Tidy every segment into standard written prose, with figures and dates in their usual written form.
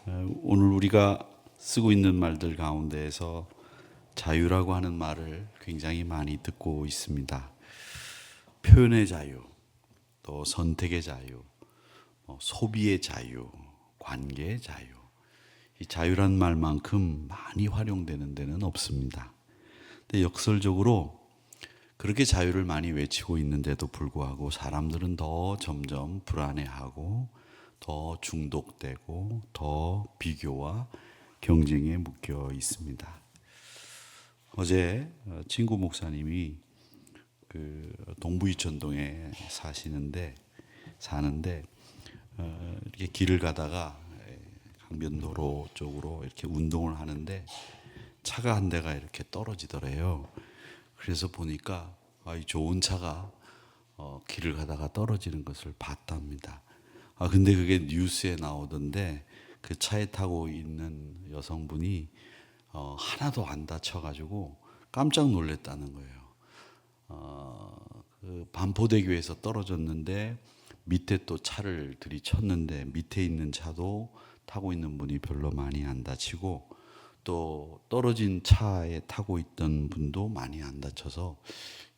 오늘 우리가 쓰고 있는 말들 가운데에서 자유라고 하는 말을 굉장히 많이 듣고 있습니다. 표현의 자유, 또 선택의 자유, 소비의 자유, 관계의 자유. 이 자유란 말만큼 많이 활용되는 데는 없습니다. 근데 역설적으로 그렇게 자유를 많이 외치고 있는데도 불구하고 사람들은 더 점점 불안해하고 더 중독되고 더 비교와 경쟁에 묶여 있습니다. 어제 친구 목사님이 그 동부이천동에 사는데 이렇게 길을 가다가 강변도로 쪽으로 이렇게 운동을 하는데 차가 한 대가 이렇게 떨어지더래요. 그래서 보니까 이 좋은 차가 길을 가다가 떨어지는 것을 봤답니다. 근데 그게 뉴스에 나오던데 그 차에 타고 있는 여성분이 하나도 안 다쳐가지고 깜짝 놀랐다는 거예요. 그 반포대교에서 떨어졌는데 밑에 또 차를 들이쳤는데 밑에 있는 차도 타고 있는 분이 별로 많이 안 다치고 또 떨어진 차에 타고 있던 분도 많이 안 다쳐서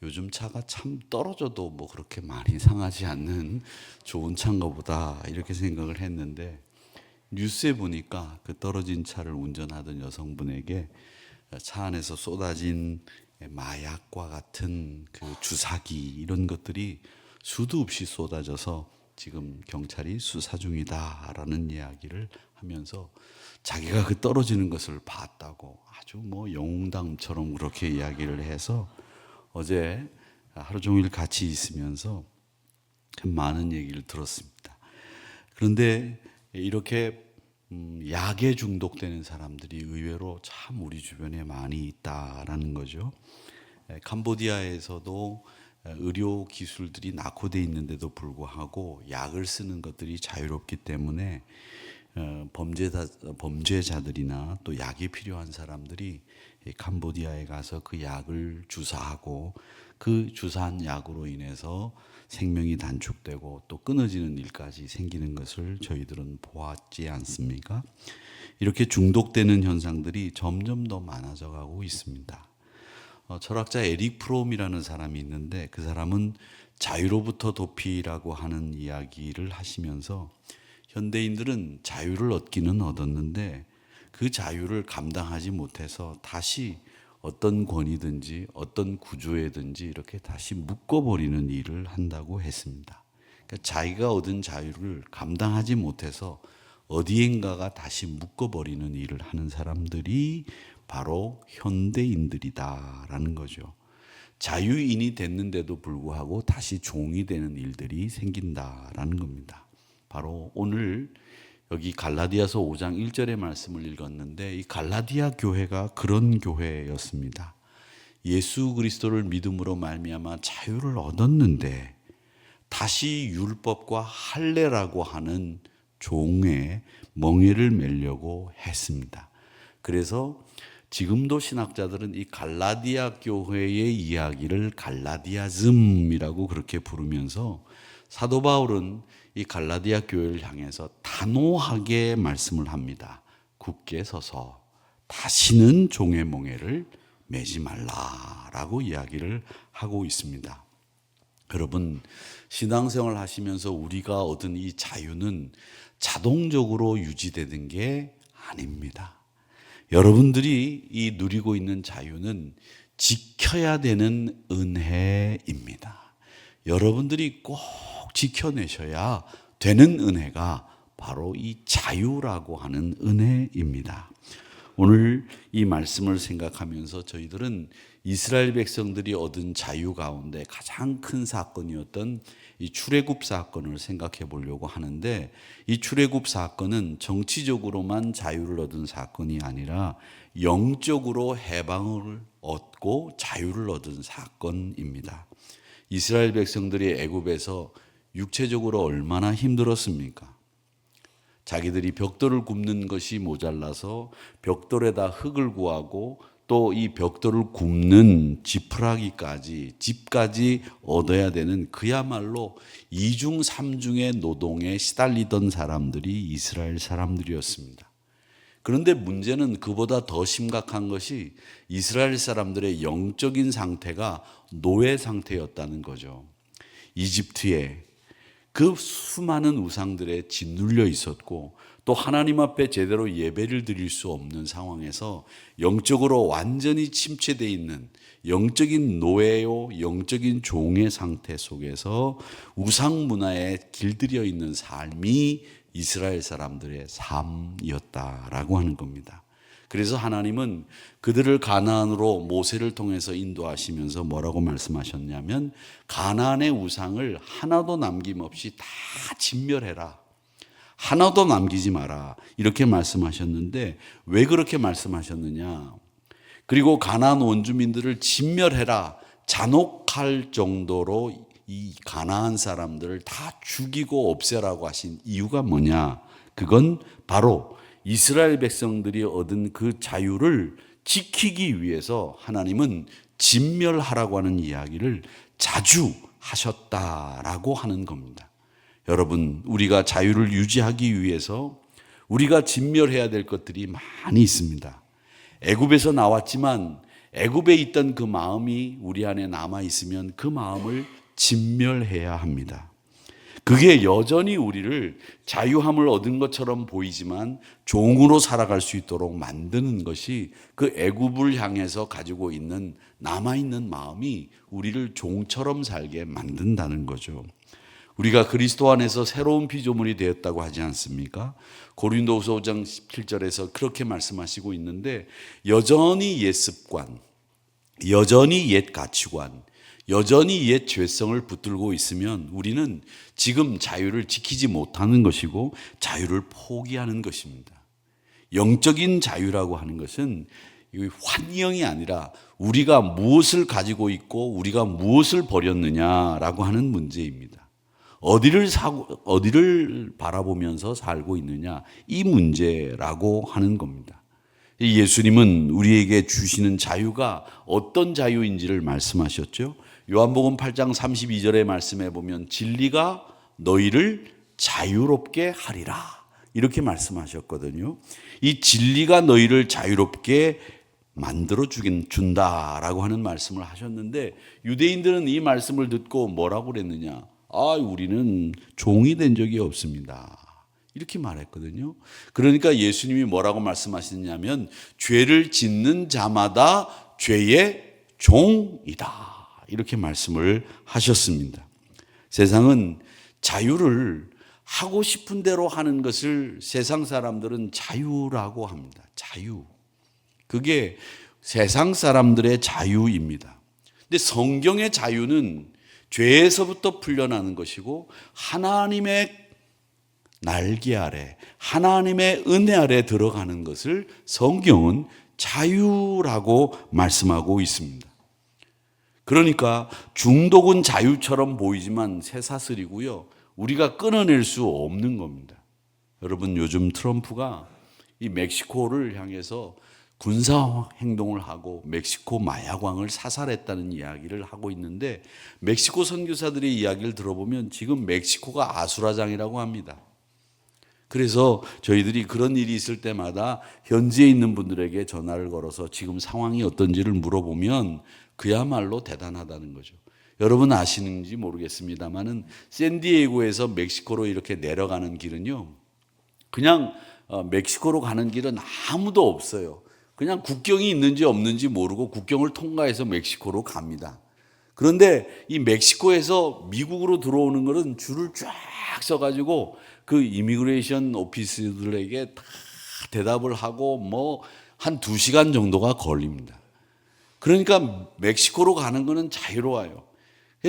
요즘 차가 참 떨어져도 뭐 그렇게 많이 상하지 않는 좋은 차인가 보다 이렇게 생각을 했는데 뉴스에 보니까 그 떨어진 차를 운전하던 여성분에게 차 안에서 쏟아진 마약과 같은 그 주사기 이런 것들이 수도 없이 쏟아져서 지금 경찰이 수사 중이다라는 이야기를 하면서 자기가 그 떨어지는 것을 봤다고 아주 뭐 영웅담처럼 그렇게 이야기를 해서 어제 하루 종일 같이 있으면서 많은 얘기를 들었습니다. 그런데 이렇게 약에 중독되는 사람들이 의외로 참 우리 주변에 많이 있다라는 거죠. 캄보디아에서도 의료 기술들이 낙후되어 있는데도 불구하고 약을 쓰는 것들이 자유롭기 때문에 범죄자들이나 또 약이 필요한 사람들이 캄보디아에 가서 그 약을 주사하고 그 주사한 약으로 인해서 생명이 단축되고 또 끊어지는 일까지 생기는 것을 저희들은 보았지 않습니까? 이렇게 중독되는 현상들이 점점 더 많아져 가고 있습니다. 철학자 에릭 프롬이라는 사람이 있는데 그 사람은 자유로부터 도피라고 하는 이야기를 하시면서 현대인들은 자유를 얻기는 얻었는데 그 자유를 감당하지 못해서 다시 어떤 권위든지 어떤 구조에든지 이렇게 다시 묶어버리는 일을 한다고 했습니다. 그러니까 자기가 얻은 자유를 감당하지 못해서 어디엔가가 다시 묶어버리는 일을 하는 사람들이 바로 현대인들이다라는 거죠. 자유인이 됐는데도 불구하고 다시 종이 되는 일들이 생긴다라는 겁니다. 바로 오늘 여기 갈라디아서 5장 1절의 말씀을 읽었는데 이 갈라디아 교회가 그런 교회였습니다. 예수 그리스도를 믿음으로 말미암아 자유를 얻었는데 다시 율법과 할례라고 하는 종의 멍에를 매려고 했습니다. 그래서 지금도 신학자들은 이 갈라디아 교회의 이야기를 갈라디아즘이라고 그렇게 부르면서 사도 바울은 이 갈라디아 교회를 향해서 단호하게 말씀을 합니다. 굳게 서서 다시는 종의 멍에를 매지 말라라고 이야기를 하고 있습니다. 여러분, 신앙생활 하시면서 우리가 얻은 이 자유는 자동적으로 유지되는 게 아닙니다. 여러분들이 이 누리고 있는 자유는 지켜야 되는 은혜입니다. 여러분들이 꼭 지켜내셔야 되는 은혜가 바로 이 자유라고 하는 은혜입니다. 오늘 이 말씀을 생각하면서 저희들은 이스라엘 백성들이 얻은 자유 가운데 가장 큰 사건이었던 이 출애굽 사건을 생각해 보려고 하는데 이 출애굽 사건은 정치적으로만 자유를 얻은 사건이 아니라 영적으로 해방을 얻고 자유를 얻은 사건입니다. 이스라엘 백성들이 애굽에서 육체적으로 얼마나 힘들었습니까? 자기들이 벽돌을 굽는 것이 모자라서 벽돌에다 흙을 구하고 또 이 벽돌을 굽는 지푸라기까지 집까지 얻어야 되는 그야말로 이중 삼중의 노동에 시달리던 사람들이 이스라엘 사람들이었습니다. 그런데 문제는 그보다 더 심각한 것이 이스라엘 사람들의 영적인 상태가 노예 상태였다는 거죠. 이집트에 그 수많은 우상들에 짓눌려 있었고 또 하나님 앞에 제대로 예배를 드릴 수 없는 상황에서 영적으로 완전히 침체되어 있는 영적인 노예요, 영적인 종의 상태 속에서 우상 문화에 길들여 있는 삶이 이스라엘 사람들의 삶이었다라고 하는 겁니다. 그래서 하나님은 그들을 가나안으로 모세를 통해서 인도하시면서 뭐라고 말씀하셨냐면 가나안의 우상을 하나도 남김없이 다 진멸해라. 하나도 남기지 마라. 이렇게 말씀하셨는데 왜 그렇게 말씀하셨느냐? 그리고 가나안 원주민들을 진멸해라. 잔혹할 정도로 이 가나안 사람들을 다 죽이고 없애라고 하신 이유가 뭐냐? 그건 바로 이스라엘 백성들이 얻은 그 자유를 지키기 위해서 하나님은 진멸하라고 하는 이야기를 자주 하셨다라고 하는 겁니다. 여러분, 우리가 자유를 유지하기 위해서 우리가 진멸해야 될 것들이 많이 있습니다. 애굽에서 나왔지만 애굽에 있던 그 마음이 우리 안에 남아 있으면 그 마음을 진멸해야 합니다. 그게 여전히 우리를 자유함을 얻은 것처럼 보이지만 종으로 살아갈 수 있도록 만드는 것이 그 애굽을 향해서 가지고 있는 남아있는 마음이 우리를 종처럼 살게 만든다는 거죠. 우리가 그리스도 안에서 새로운 피조물이 되었다고 하지 않습니까? 고린도후서 5장 17절에서 그렇게 말씀하시고 있는데 여전히 옛 습관, 여전히 옛 가치관, 여전히 옛 죄성을 붙들고 있으면 우리는 지금 자유를 지키지 못하는 것이고 자유를 포기하는 것입니다. 영적인 자유라고 하는 것은 환영이 아니라 우리가 무엇을 가지고 있고 우리가 무엇을 버렸느냐라고 하는 문제입니다. 어디를 바라보면서 살고 있느냐, 이 문제라고 하는 겁니다. 예수님은 우리에게 주시는 자유가 어떤 자유인지를 말씀하셨죠. 요한복음 8장 32절의 말씀에 보면 진리가 너희를 자유롭게 하리라 이렇게 말씀하셨거든요. 이 진리가 너희를 자유롭게 만들어 준다라고 하는 말씀을 하셨는데 유대인들은 이 말씀을 듣고 뭐라고 그랬느냐? 우리는 종이 된 적이 없습니다. 이렇게 말했거든요. 그러니까 예수님이 뭐라고 말씀하시냐면 죄를 짓는 자마다 죄의 종이다. 이렇게 말씀을 하셨습니다. 세상은 자유를 하고 싶은 대로 하는 것을 세상 사람들은 자유라고 합니다. 자유. 그게 세상 사람들의 자유입니다. 근데 성경의 자유는 죄에서부터 풀려나는 것이고 하나님의 날개 아래, 하나님의 은혜 아래 들어가는 것을 성경은 자유라고 말씀하고 있습니다. 그러니까 중독은 자유처럼 보이지만 쇠사슬이고요. 우리가 끊어낼 수 없는 겁니다. 여러분, 요즘 트럼프가 이 멕시코를 향해서 군사 행동을 하고 멕시코 마약왕을 사살했다는 이야기를 하고 있는데 멕시코 선교사들의 이야기를 들어보면 지금 멕시코가 아수라장이라고 합니다. 그래서 저희들이 그런 일이 있을 때마다 현지에 있는 분들에게 전화를 걸어서 지금 상황이 어떤지를 물어보면 그야말로 대단하다는 거죠. 여러분 아시는지 모르겠습니다만은 샌디에이고에서 멕시코로 이렇게 내려가는 길은요, 그냥 멕시코로 가는 길은 아무도 없어요. 그냥 국경이 있는지 없는지 모르고 국경을 통과해서 멕시코로 갑니다. 그런데 이 멕시코에서 미국으로 들어오는 것은 줄을 쫙 서가지고 그 이미그레이션 오피스들에게 다 대답을 하고 뭐 한 2시간 정도가 걸립니다. 그러니까 멕시코로 가는 것은 자유로워요.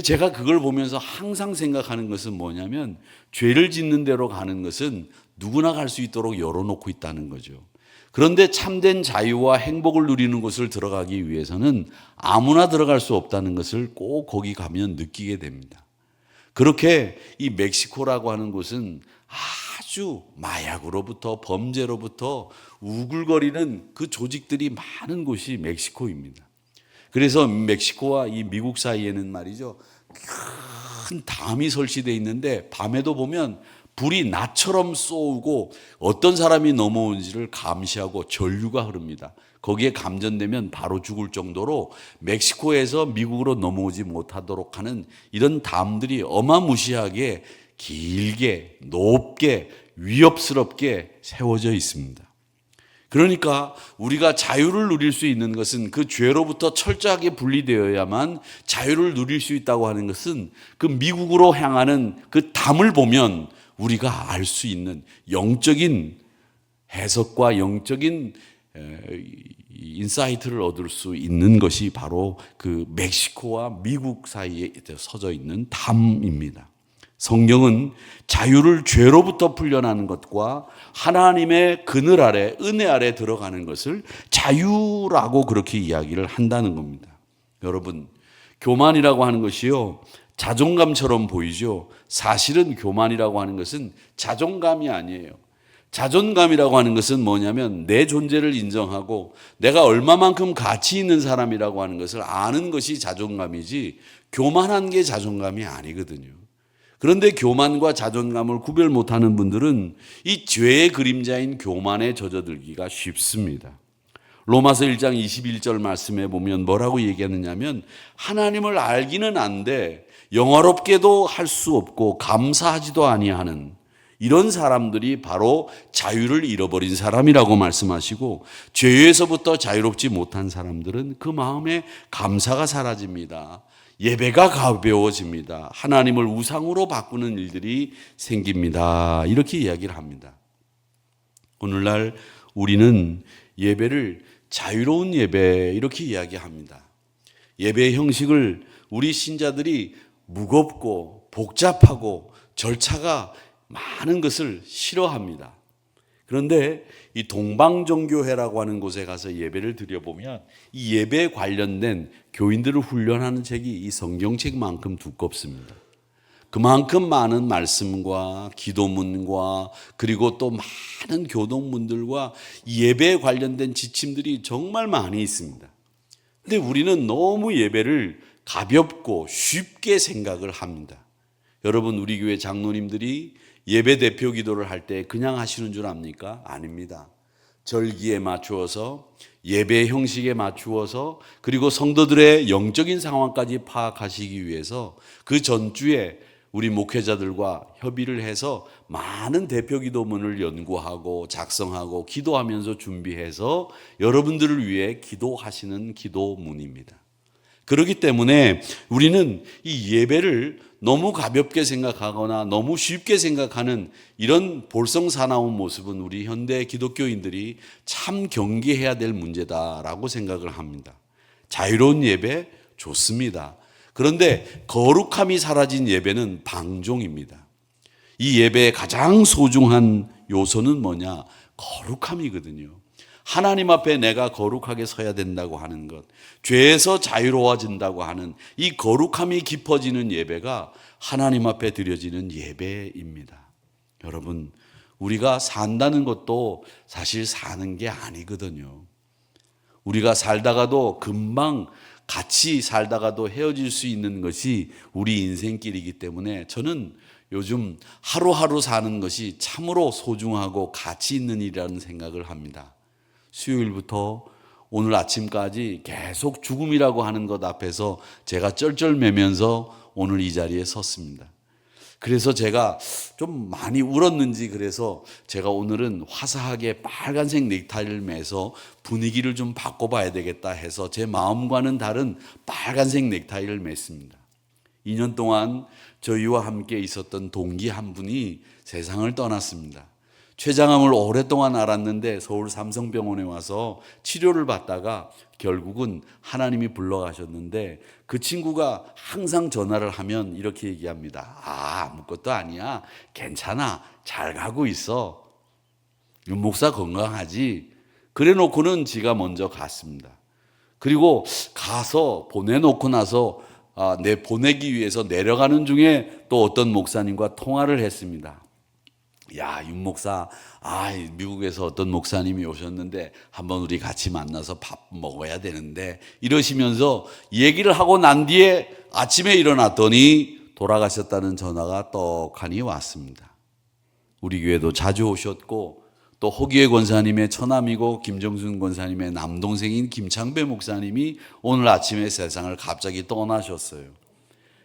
제가 그걸 보면서 항상 생각하는 것은 뭐냐면 죄를 짓는 대로 가는 것은 누구나 갈 수 있도록 열어놓고 있다는 거죠. 그런데 참된 자유와 행복을 누리는 곳을 들어가기 위해서는 아무나 들어갈 수 없다는 것을 꼭 거기 가면 느끼게 됩니다. 그렇게 이 멕시코라고 하는 곳은 아주 마약으로부터 범죄로부터 우글거리는 그 조직들이 많은 곳이 멕시코입니다. 그래서 멕시코와 이 미국 사이에는 말이죠, 큰 담이 설치되어 있는데 밤에도 보면 불이 낫처럼 쏘고 어떤 사람이 넘어온지를 감시하고 전류가 흐릅니다. 거기에 감전되면 바로 죽을 정도로 멕시코에서 미국으로 넘어오지 못하도록 하는 이런 담들이 어마무시하게 길게 높게 위협스럽게 세워져 있습니다. 그러니까 우리가 자유를 누릴 수 있는 것은 그 죄로부터 철저하게 분리되어야만 자유를 누릴 수 있다고 하는 것은 그 미국으로 향하는 그 담을 보면 우리가 알 수 있는 영적인 해석과 영적인 인사이트를 얻을 수 있는 것이 바로 그 멕시코와 미국 사이에 서져 있는 담입니다. 성경은 자유를 죄로부터 풀려나는 것과 하나님의 그늘 아래, 은혜 아래 들어가는 것을 자유라고 그렇게 이야기를 한다는 겁니다. 여러분, 교만이라고 하는 것이요, 자존감처럼 보이죠. 사실은 교만이라고 하는 것은 자존감이 아니에요. 자존감이라고 하는 것은 뭐냐면 내 존재를 인정하고 내가 얼마만큼 가치 있는 사람이라고 하는 것을 아는 것이 자존감이지, 교만한 게 자존감이 아니거든요. 그런데 교만과 자존감을 구별 못하는 분들은 이 죄의 그림자인 교만에 젖어들기가 쉽습니다. 로마서 1장 21절 말씀에 보면 뭐라고 얘기하느냐면, 하나님을 알기는 안돼 영화롭게도 할 수 없고 감사하지도 아니하는 이런 사람들이 바로 자유를 잃어버린 사람이라고 말씀하시고, 죄에서부터 자유롭지 못한 사람들은 그 마음에 감사가 사라집니다. 예배가 가벼워집니다. 하나님을 우상으로 바꾸는 일들이 생깁니다. 이렇게 이야기를 합니다. 오늘날 우리는 예배를 자유로운 예배 이렇게 이야기합니다. 예배의 형식을 우리 신자들이 무겁고 복잡하고 절차가 많은 것을 싫어합니다. 그런데 이 동방종교회라고 하는 곳에 가서 예배를 드려보면 이 예배에 관련된 교인들을 훈련하는 책이 이 성경책만큼 두껍습니다. 그만큼 많은 말씀과 기도문과 그리고 또 많은 교동문들과 예배에 관련된 지침들이 정말 많이 있습니다. 근데 우리는 너무 예배를 가볍고 쉽게 생각을 합니다. 여러분, 우리 교회 장로님들이 예배 대표 기도를 할 때 그냥 하시는 줄 압니까? 아닙니다. 절기에 맞추어서, 예배 형식에 맞추어서, 그리고 성도들의 영적인 상황까지 파악하시기 위해서 그 전주에 우리 목회자들과 협의를 해서 많은 대표 기도문을 연구하고 작성하고 기도하면서 준비해서 여러분들을 위해 기도하시는 기도문입니다. 그렇기 때문에 우리는 이 예배를 너무 가볍게 생각하거나 너무 쉽게 생각하는 이런 볼썽사나운 모습은 우리 현대 기독교인들이 참 경계해야 될 문제다라고 생각을 합니다. 자유로운 예배 좋습니다. 그런데 거룩함이 사라진 예배는 방종입니다. 이 예배의 가장 소중한 요소는 뭐냐? 거룩함이거든요. 하나님 앞에 내가 거룩하게 서야 된다고 하는 것, 죄에서 자유로워진다고 하는 이 거룩함이 깊어지는 예배가 하나님 앞에 드려지는 예배입니다. 여러분, 우리가 산다는 것도 사실 사는 게 아니거든요. 우리가 살다가도 금방 같이 살다가도 헤어질 수 있는 것이 우리 인생길이기 때문에 저는 요즘 하루하루 사는 것이 참으로 소중하고 가치 있는 일이라는 생각을 합니다. 수요일부터 오늘 아침까지 계속 죽음이라고 하는 것 앞에서 제가 쩔쩔매면서 오늘 이 자리에 섰습니다. 그래서 제가 좀 많이 울었는지 그래서 제가 오늘은 화사하게 빨간색 넥타이를 매서 분위기를 좀 바꿔봐야 되겠다 해서 제 마음과는 다른 빨간색 넥타이를 맸습니다. 2년 동안 저희와 함께 있었던 동기 한 분이 세상을 떠났습니다. 췌장암을 오랫동안 앓았는데 서울 삼성병원에 와서 치료를 받다가 결국은 하나님이 불러가셨는데, 그 친구가 항상 전화를 하면 이렇게 얘기합니다. 아무것도 아니야. 괜찮아. 잘 가고 있어. 윤 목사 건강하지. 그래 놓고는 지가 먼저 갔습니다. 그리고 가서 보내놓고 나서 보내기 위해서 내려가는 중에 또 어떤 목사님과 통화를 했습니다. 야, 윤 목사, 미국에서 어떤 목사님이 오셨는데 한번 우리 같이 만나서 밥 먹어야 되는데, 이러시면서 얘기를 하고 난 뒤에 아침에 일어났더니 돌아가셨다는 전화가 떡하니 왔습니다. 우리 교회도 자주 오셨고 또 허기회 권사님의 처남이고 김정순 권사님의 남동생인 김창배 목사님이 오늘 아침에 세상을 갑자기 떠나셨어요.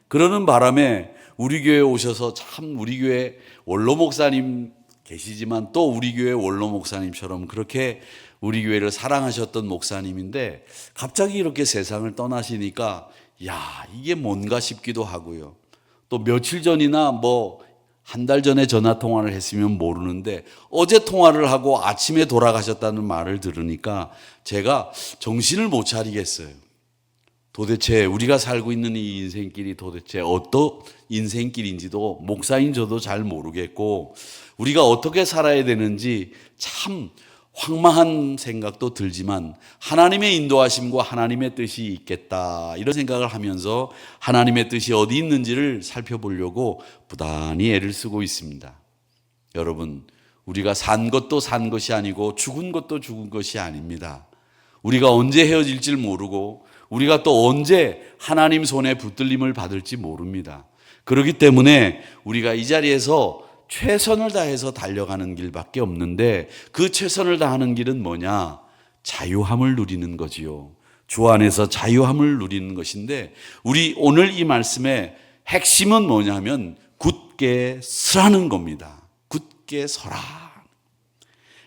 그러는 바람에 우리 교회에 오셔서 참 우리 교회 원로 목사님 계시지만 또 우리 교회 원로 목사님처럼 그렇게 우리 교회를 사랑하셨던 목사님인데 갑자기 이렇게 세상을 떠나시니까 야, 이게 뭔가 싶기도 하고요. 또 며칠 전이나 한 달 전에 전화 통화를 했으면 모르는데 어제 통화를 하고 아침에 돌아가셨다는 말을 들으니까 제가 정신을 못 차리겠어요. 도대체 우리가 살고 있는 이 인생길이 도대체 어떤 인생길인지도 목사인 저도 잘 모르겠고 우리가 어떻게 살아야 되는지 참 황망한 생각도 들지만 하나님의 인도하심과 하나님의 뜻이 있겠다 이런 생각을 하면서 하나님의 뜻이 어디 있는지를 살펴보려고 부단히 애를 쓰고 있습니다. 여러분, 우리가 산 것도 산 것이 아니고 죽은 것도 죽은 것이 아닙니다. 우리가 언제 헤어질지 모르고 우리가 또 언제 하나님 손에 붙들림을 받을지 모릅니다. 그렇기 때문에 우리가 이 자리에서 최선을 다해서 달려가는 길밖에 없는데 그 최선을 다하는 길은 뭐냐? 자유함을 누리는 거지요. 주 안에서 자유함을 누리는 것인데 우리 오늘 이 말씀의 핵심은 뭐냐면 굳게 서라는 겁니다. 굳게 서라.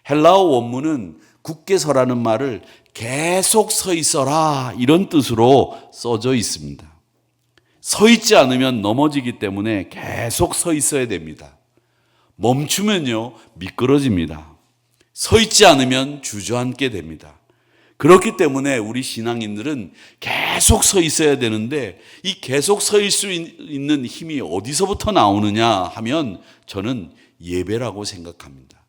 헬라어 원문은 굳게 서라는 말을 계속 서 있어라 이런 뜻으로 써져 있습니다. 서 있지 않으면 넘어지기 때문에 계속 서 있어야 됩니다. 멈추면요 미끄러집니다. 서 있지 않으면 주저앉게 됩니다. 그렇기 때문에 우리 신앙인들은 계속 서 있어야 되는데 이 계속 서 있을 수 있는 힘이 어디서부터 나오느냐 하면 저는 예배라고 생각합니다.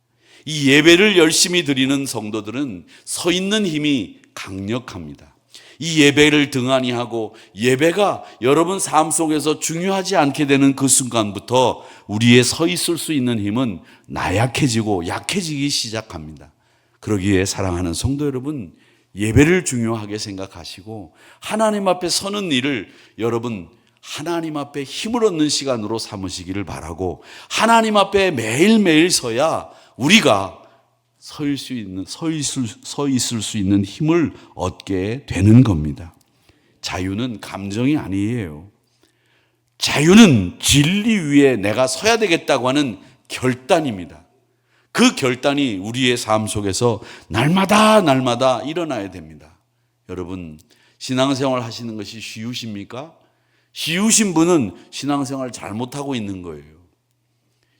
이 예배를 열심히 드리는 성도들은 서 있는 힘이 강력합니다. 이 예배를 등한히 하고 예배가 여러분 삶 속에서 중요하지 않게 되는 그 순간부터 우리의 서 있을 수 있는 힘은 나약해지고 약해지기 시작합니다. 그러기에 사랑하는 성도 여러분, 예배를 중요하게 생각하시고 하나님 앞에 서는 일을 여러분 하나님 앞에 힘을 얻는 시간으로 삼으시기를 바라고 하나님 앞에 매일매일 서야 우리가 서 있을 수 있는 힘을 얻게 되는 겁니다. 자유는 감정이 아니에요. 자유는 진리 위에 내가 서야 되겠다고 하는 결단입니다. 그 결단이 우리의 삶 속에서 날마다 일어나야 됩니다. 여러분, 신앙생활 하시는 것이 쉬우십니까? 쉬우신 분은 신앙생활 잘못하고 있는 거예요.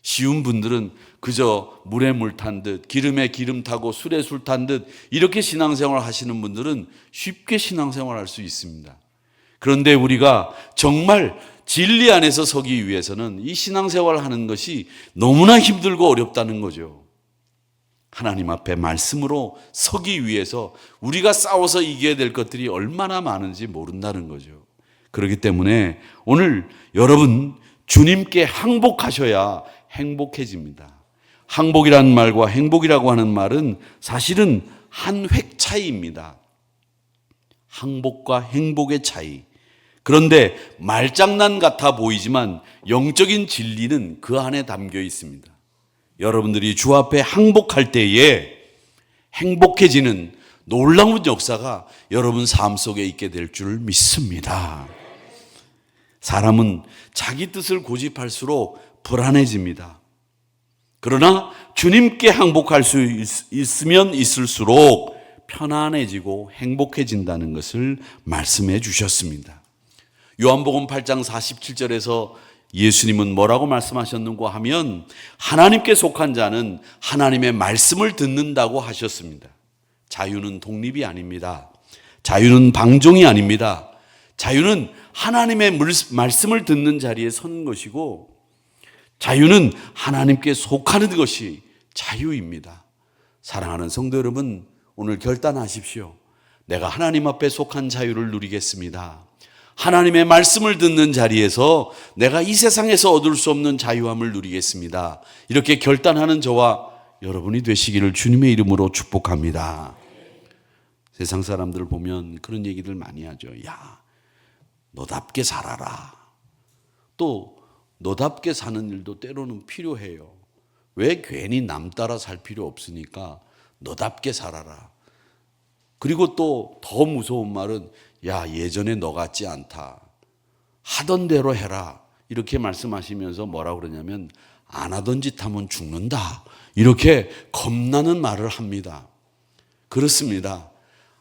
쉬운 분들은 그저 물에 물 탄 듯 기름에 기름 타고 술에 술 탄 듯 이렇게 신앙생활 하시는 분들은 쉽게 신앙생활 할 수 있습니다. 그런데 우리가 정말 진리 안에서 서기 위해서는 이 신앙생활을 하는 것이 너무나 힘들고 어렵다는 거죠. 하나님 앞에 말씀으로 서기 위해서 우리가 싸워서 이겨야 될 것들이 얼마나 많은지 모른다는 거죠. 그렇기 때문에 오늘 여러분 주님께 항복하셔야 행복해집니다. 항복이라는 말과 행복이라고 하는 말은 사실은 한 획 차이입니다. 항복과 행복의 차이. 그런데 말장난 같아 보이지만 영적인 진리는 그 안에 담겨 있습니다. 여러분들이 주 앞에 항복할 때에 행복해지는 놀라운 역사가 여러분 삶 속에 있게 될 줄 믿습니다. 사람은 자기 뜻을 고집할수록 불안해집니다. 그러나 주님께 항복할 수 있으면 있을수록 편안해지고 행복해진다는 것을 말씀해 주셨습니다. 요한복음 8장 47절에서 예수님은 뭐라고 말씀하셨는가 하면 하나님께 속한 자는 하나님의 말씀을 듣는다고 하셨습니다. 자유는 독립이 아닙니다. 자유는 방종이 아닙니다. 자유는 하나님의 말씀을 듣는 자리에 서는 것이고 자유는 하나님께 속하는 것이 자유입니다. 사랑하는 성도 여러분, 오늘 결단하십시오. 내가 하나님 앞에 속한 자유를 누리겠습니다. 하나님의 말씀을 듣는 자리에서 내가 이 세상에서 얻을 수 없는 자유함을 누리겠습니다. 이렇게 결단하는 저와 여러분이 되시기를 주님의 이름으로 축복합니다. 세상 사람들을 보면 그런 얘기들 많이 하죠. 야, 너답게 살아라. 또 너답게 사는 일도 때로는 필요해요. 왜 괜히 남 따라 살 필요 없으니까 너답게 살아라. 그리고 또 더 무서운 말은 야, 예전에 너 같지 않다. 하던 대로 해라. 이렇게 말씀하시면서 뭐라고 그러냐면 안 하던 짓 하면 죽는다. 이렇게 겁나는 말을 합니다. 그렇습니다.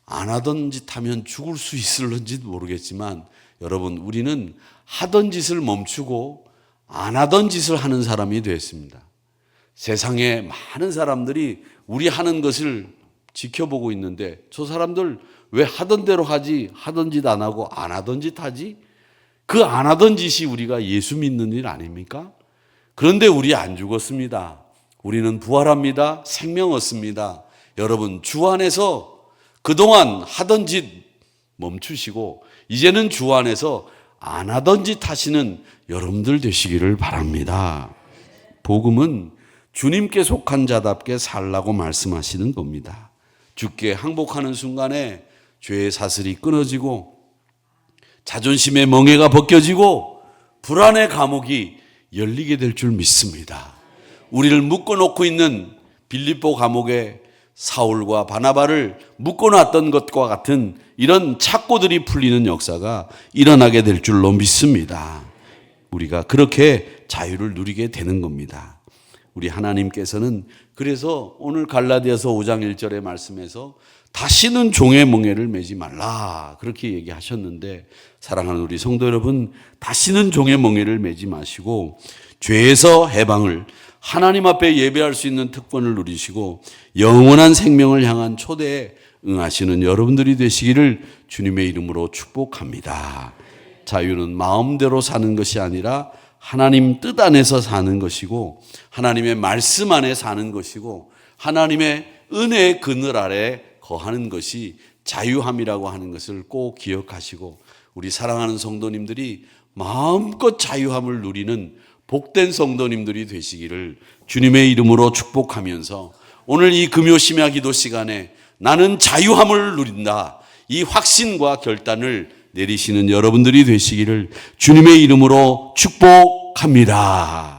안 하던 짓 하면 죽을 수 있을런지도 모르겠지만 여러분, 우리는 하던 짓을 멈추고 안 하던 짓을 하는 사람이 되었습니다. 세상에 많은 사람들이 우리 하는 것을 지켜보고 있는데 저 사람들 왜 하던 대로 하지, 하던 짓 안 하고 안 하던 짓 하지? 그 안 하던 짓이 우리가 예수 믿는 일 아닙니까? 그런데 우리 안 죽었습니다. 우리는 부활합니다. 생명 얻습니다. 여러분, 주 안에서 그동안 하던 짓 멈추시고 이제는 주 안에서 안 하던 짓 하시는 여러분들 되시기를 바랍니다. 복음은 주님께 속한 자답게 살라고 말씀하시는 겁니다. 주께 항복하는 순간에 죄의 사슬이 끊어지고 자존심의 멍에가 벗겨지고 불안의 감옥이 열리게 될 줄 믿습니다. 우리를 묶어놓고 있는 빌립보 감옥에 사울과 바나바를 묶어놨던 것과 같은 이런 착고들이 풀리는 역사가 일어나게 될 줄로 믿습니다. 우리가 그렇게 자유를 누리게 되는 겁니다. 우리 하나님께서는 그래서 오늘 갈라디아서 5장 1절의 말씀에서 다시는 종의 멍에를 매지 말라 그렇게 얘기하셨는데, 사랑하는 우리 성도 여러분, 다시는 종의 멍에를 매지 마시고 죄에서 해방을, 하나님 앞에 예배할 수 있는 특권을 누리시고 영원한 생명을 향한 초대에 응하시는 여러분들이 되시기를 주님의 이름으로 축복합니다. 자유는 마음대로 사는 것이 아니라 하나님 뜻 안에서 사는 것이고 하나님의 말씀 안에 사는 것이고 하나님의 은혜의 그늘 아래 거하는 것이 자유함이라고 하는 것을 꼭 기억하시고 우리 사랑하는 성도님들이 마음껏 자유함을 누리는 복된 성도님들이 되시기를 주님의 이름으로 축복하면서 오늘 이 금요 심야 기도 시간에 나는 자유함을 누린다, 이 확신과 결단을 내리시는 여러분들이 되시기를 주님의 이름으로 축복합니다.